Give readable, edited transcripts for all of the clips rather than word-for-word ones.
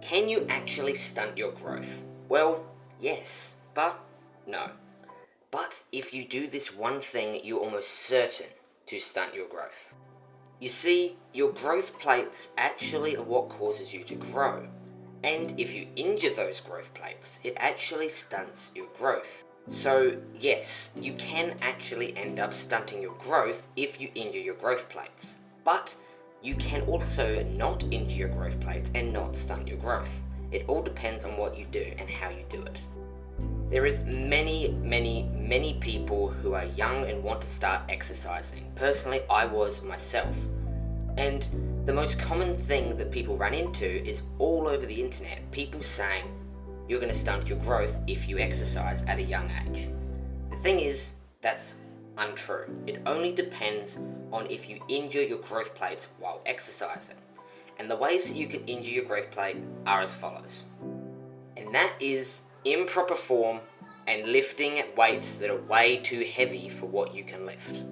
Can you actually stunt your growth? Well, yes, but no. But if you do this one thing, you're almost certain to stunt your growth. You see, your growth plates actually are what causes you to grow. And if you injure those growth plates, it actually stunts your growth. So yes, you can actually end up stunting your growth if you injure your growth plates. But you can also not injure your growth plates and not stunt your growth. It all depends on what you do and how you do it. There is many people who are young and want to start exercising. Personally, I was myself. And the most common thing that people run into is all over the internet, people saying, you're going to stunt your growth if you exercise at a young age. The thing is, that's untrue. It only depends on if you injure your growth plates while exercising. And the ways that you can injure your growth plate are as follows. And that is improper form and lifting weights that are way too heavy for what you can lift.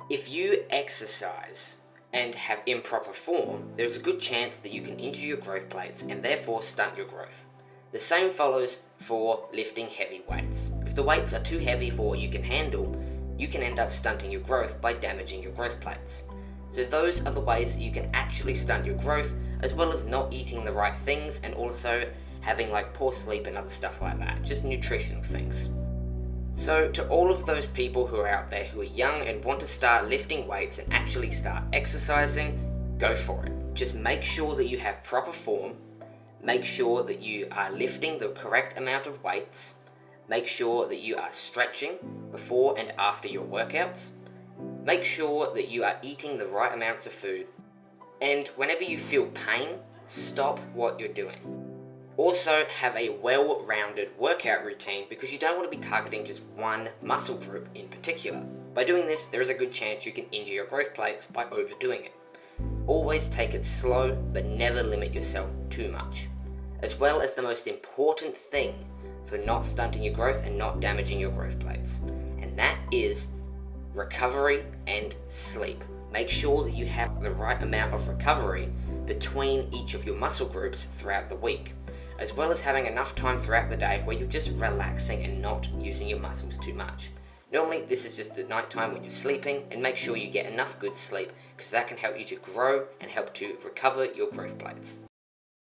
If you exercise and have improper form, there's a good chance that you can injure your growth plates and therefore stunt your growth. The same follows for lifting heavy weights. If the weights are too heavy for what you can handle, you can end up stunting your growth by damaging your growth plates. So those are the ways that you can actually stunt your growth, as well as not eating the right things and also having like poor sleep and other stuff like that, just nutritional things. So to all of those people who are out there who are young and want to start lifting weights and actually start exercising, go for it. Just make sure that you have proper form, make sure that you are lifting the correct amount of weights, make sure that you are stretching before and after your workouts, make sure that you are eating the right amounts of food, and whenever you feel pain, stop what you're doing. Also, have a well-rounded workout routine because you don't want to be targeting just one muscle group in particular. By doing this, there is a good chance you can injure your growth plates by overdoing it. Always take it slow, but never limit yourself too much. As well as the most important thing for not stunting your growth and not damaging your growth plates. And that is recovery and sleep. Make sure that you have the right amount of recovery between each of your muscle groups throughout the week, as well as having enough time throughout the day where you're just relaxing and not using your muscles too much. Normally, this is just the night time when you're sleeping, and make sure you get enough good sleep because that can help you to grow and help to recover your growth plates.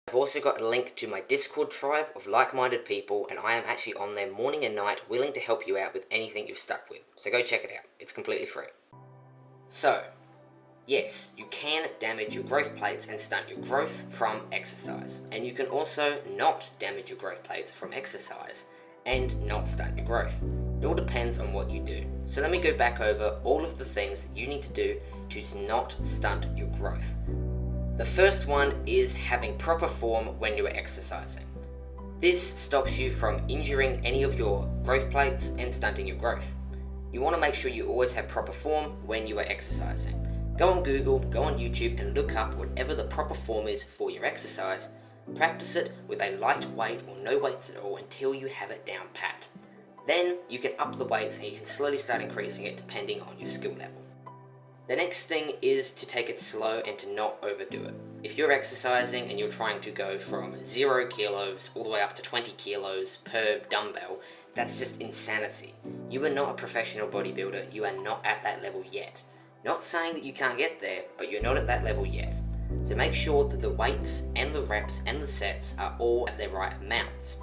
I've also got a link to my Discord tribe of like-minded people, and I am actually on there morning and night willing to help you out with anything you're stuck with. So go check it out. It's completely free. So, yes, you can damage your growth plates and stunt your growth from exercise. And you can also not damage your growth plates from exercise and not stunt your growth. It all depends on what you do. So let me go back over all of the things that you need to do to not stunt your growth. The first one is having proper form when you are exercising. This stops you from injuring any of your growth plates and stunting your growth. You want to make sure you always have proper form when you are exercising. Go on Google, go on YouTube and look up whatever the proper form is for your exercise. Practice it with a light weight or no weights at all until you have it down pat. Then you can up the weights and you can slowly start increasing it depending on your skill level. The next thing is to take it slow and to not overdo it. If you're exercising and you're trying to go from 0 kilos all the way up to 20 kilos per dumbbell, that's just insanity. You are not a professional bodybuilder, you are not at that level yet. Not saying that you can't get there, but you're not at that level yet. So make sure that the weights and the reps and the sets are all at their right amounts,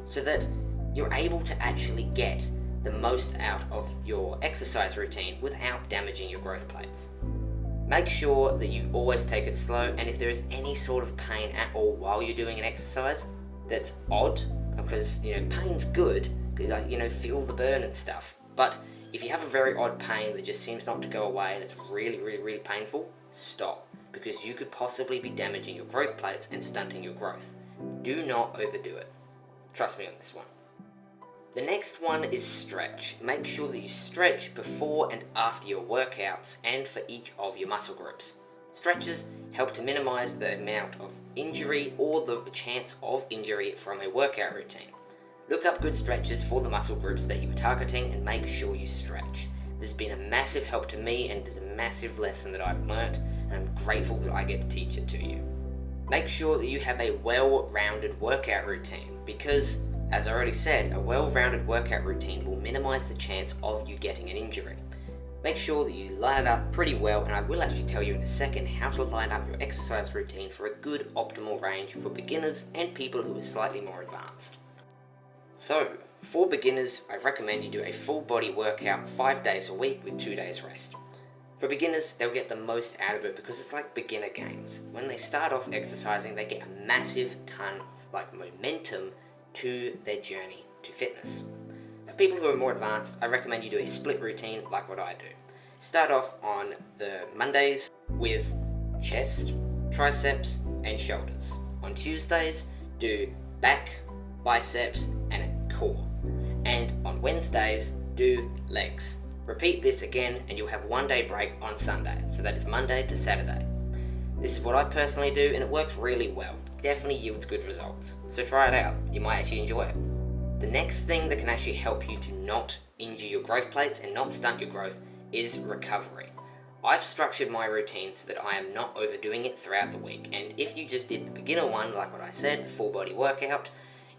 so that you're able to actually get the most out of your exercise routine without damaging your growth plates. Make sure that you always take it slow, and if there is any sort of pain at all while you're doing an exercise that's odd, because pain's good, because feel the burn and stuff, but if you have a very odd pain that just seems not to go away and it's really painful, stop, because you could possibly be damaging your growth plates and stunting your growth. Do not overdo it. Trust me on this one. The next one is stretch. Make sure that you stretch before and after your workouts and for each of your muscle groups. Stretches help to minimize the amount of injury or the chance of injury from a workout routine. Look up good stretches for the muscle groups that you are targeting and make sure you stretch. This has been a massive help to me and it is a massive lesson that I've learnt, and I'm grateful that I get to teach it to you. Make sure that you have a well-rounded workout routine because, as I already said, a well-rounded workout routine will minimize the chance of you getting an injury. Make sure that you line it up pretty well, and I will actually tell you in a second how to line up your exercise routine for a good optimal range for beginners and people who are slightly more advanced. So, for beginners, I recommend you do a full body workout 5 days a week with 2 days rest. For beginners, they'll get the most out of it because it's like beginner games. When they start off exercising, they get a massive ton of momentum to their journey to fitness. For people who are more advanced, I recommend you do a split routine like what I do. Start off on the Mondays with chest, triceps, and shoulders. On Tuesdays, do back, biceps, and core. And on Wednesdays, do legs. Repeat this again and you'll have 1 day break on Sunday, so that is Monday to Saturday. This is what I personally do and it works really well. Definitely yields good results. So try it out, you might actually enjoy it. The next thing that can actually help you to not injure your growth plates and not stunt your growth is recovery. I've structured my routine so that I am not overdoing it throughout the week, and if you just did the beginner one, like what I said, full body workout,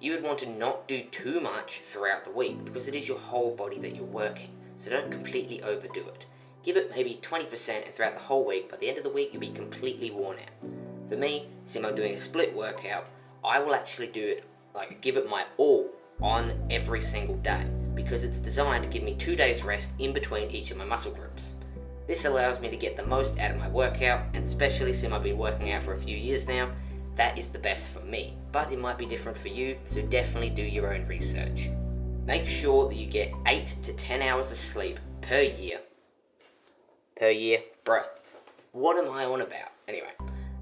you would want to not do too much throughout the week because it is your whole body that you're working, so don't completely overdo it. Give it maybe 20% and throughout the whole week, by the end of the week you'll be completely worn out. For me, since I'm doing a split workout, I will actually do it, give it my all on every single day because it's designed to give me 2 days rest in between each of my muscle groups. This allows me to get the most out of my workout, and especially since I've been working out for a few years now, that is the best for me, but it might be different for you, so definitely do your own research. Make sure that you get 8 to 10 hours of sleep per year. Bruh, what am I on about? Anyway,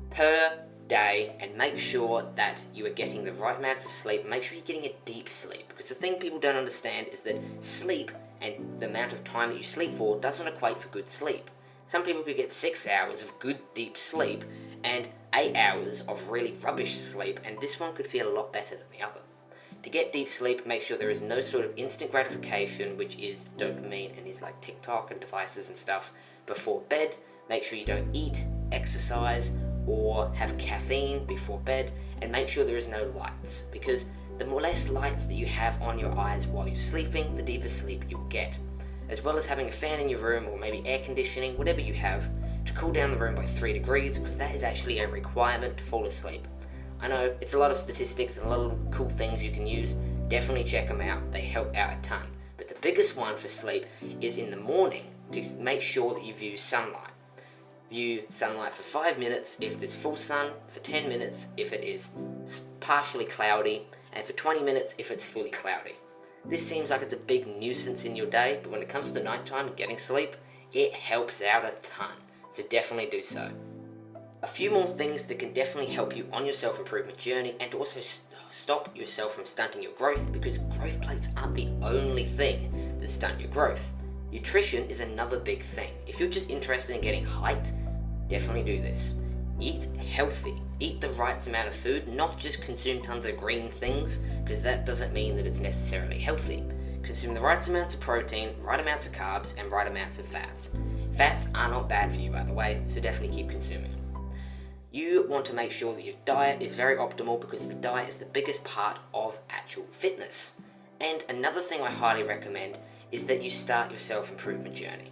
per day, and make sure that you are getting the right amounts of sleep. Make sure you're getting a deep sleep, because the thing people don't understand is that sleep and the amount of time that you sleep for doesn't equate for good sleep. Some people could get 6 hours of good deep sleep and 8 hours of really rubbish sleep, and this one could feel a lot better than the other. To get deep sleep, make sure there is no sort of instant gratification, which is dopamine and is like TikTok and devices and stuff, before bed. Make sure you don't eat, exercise, or have caffeine before bed, and make sure there is no lights, because the more less lights that you have on your eyes while you're sleeping, the deeper sleep you'll get. As well as having a fan in your room, or maybe air conditioning, whatever you have, to cool down the room by 3 degrees, because that is actually a requirement to fall asleep. I know, it's a lot of statistics and a lot of cool things you can use. Definitely check them out, they help out a ton. But the biggest one for sleep is in the morning, to make sure that you view sunlight. View sunlight for 5 minutes if there's full sun, for 10 minutes if it is partially cloudy, and for 20 minutes if it's fully cloudy. This seems like it's a big nuisance in your day, but when it comes to nighttime and getting sleep, it helps out a ton, so definitely do so. A few more things that can definitely help you on your self-improvement journey and to also stop yourself from stunting your growth, because growth plates aren't the only thing that stunt your growth. Nutrition is another big thing. If you're just interested in getting height, definitely do this. Eat healthy. Eat the right amount of food, not just consume tons of green things, because that doesn't mean that it's necessarily healthy. Consume the right amounts of protein, right amounts of carbs, and right amounts of fats. Fats are not bad for you, by the way, so definitely keep consuming. You want to make sure that your diet is very optimal, because the diet is the biggest part of actual fitness. And another thing I highly recommend is that you start your self-improvement journey.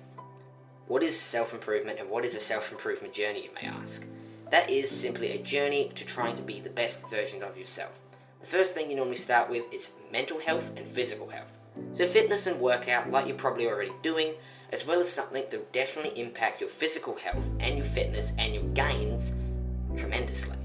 What is self-improvement, and what is a self-improvement journey, you may ask? That is simply a journey to trying to be the best version of yourself. The first thing you normally start with is mental health and physical health. So fitness and workout, like you're probably already doing, as well as something that will definitely impact your physical health and your fitness and your gains tremendously.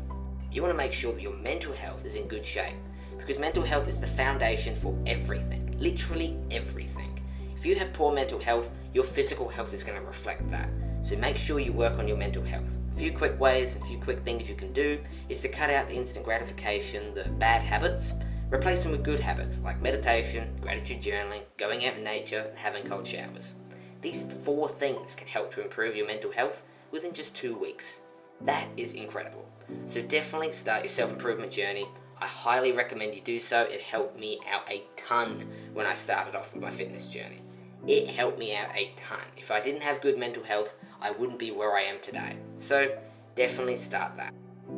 You want to make sure that your mental health is in good shape, because mental health is the foundation for everything, literally everything. If you have poor mental health, your physical health is going to reflect that. So make sure you work on your mental health. A few quick ways, a few quick things you can do is to cut out the instant gratification, the bad habits, replace them with good habits like meditation, gratitude journaling, going out in nature, and having cold showers. These 4 things can help to improve your mental health within just 2 weeks. That is incredible. So definitely start your self-improvement journey. I highly recommend you do so. It helped me out a ton when I started off with my fitness journey. It helped me out a ton. If I didn't have good mental health, I wouldn't be where I am today. So definitely start that.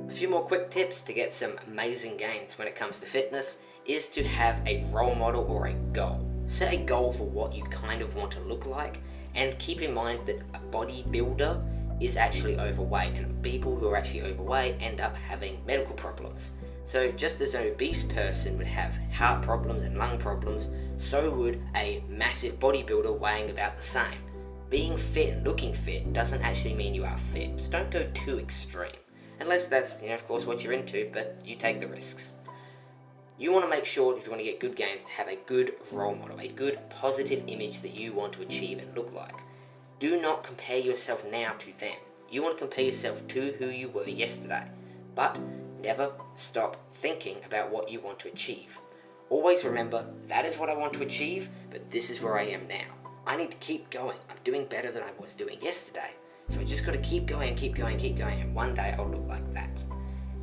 A few more quick tips to get some amazing gains when it comes to fitness is to have a role model or a goal. Set a goal for what you kind of want to look like, and keep in mind that a bodybuilder is actually overweight, and people who are actually overweight end up having medical problems. So just as an obese person would have heart problems and lung problems, so would a massive bodybuilder weighing about the same. Being fit and looking fit doesn't actually mean you are fit, so don't go too extreme. Unless that's, of course, what you're into, but you take the risks. You want to make sure, if you want to get good gains, to have a good role model, a good positive image that you want to achieve and look like. Do not compare yourself now to them. You want to compare yourself to who you were yesterday, but never stop thinking about what you want to achieve. Always remember, that is what I want to achieve, but this is where I am now. I need to keep going. I'm doing better than I was doing yesterday. So I just got to keep going, and one day I'll look like that.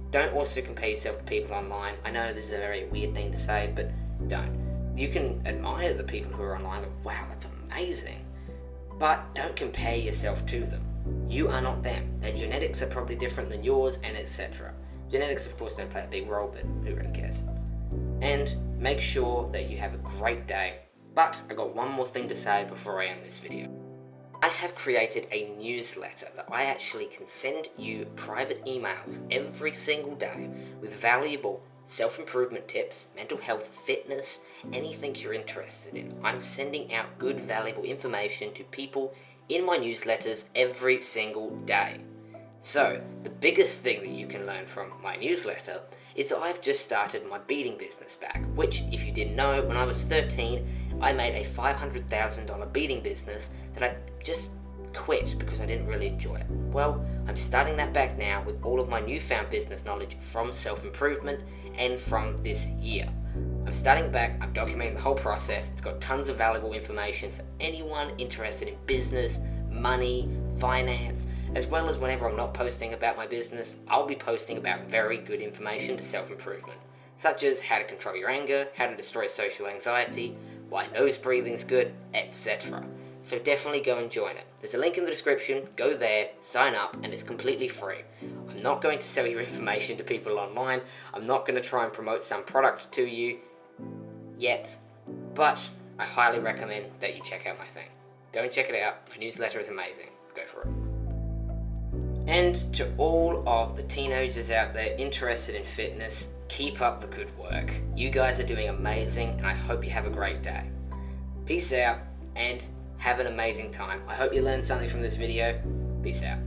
Don't also compare yourself to people online. I know this is a very weird thing to say, but don't. You can admire the people who are online, and wow, that's amazing. But don't compare yourself to them. You are not them. Their genetics are probably different than yours, and etc. Genetics, of course, don't play a big role, but who really cares? And make sure that you have a great day. But I got one more thing to say before I end this video. I have created a newsletter that I actually can send you private emails every single day with valuable self-improvement tips, mental health, fitness, anything you're interested in. I'm sending out good, valuable information to people in my newsletters every single day. So, the biggest thing that you can learn from my newsletter is that I've just started my beading business back, which, if you didn't know, when I was 13, I made a $500,000 beading business that I just quit because I didn't really enjoy it. Well, I'm starting that back now with all of my newfound business knowledge from self-improvement and from this year. I'm starting it back, I'm documenting the whole process. It's got tons of valuable information for anyone interested in business, money, finance, as well as whenever I'm not posting about my business, I'll be posting about very good information to self-improvement, such as how to control your anger, how to destroy social anxiety, why nose breathing's good, etc. So definitely go and join it. There's a link in the description, go there, sign up, and it's completely free. I'm not going to sell your information to people online, I'm not going to try and promote some product to you yet, but I highly recommend that you check out my thing. Go and check it out, my newsletter is amazing, go for it. And to all of the teenagers out there interested in fitness, keep up the good work. You guys are doing amazing, and I hope you have a great day. Peace out, and have an amazing time. I hope you learned something from this video. Peace out.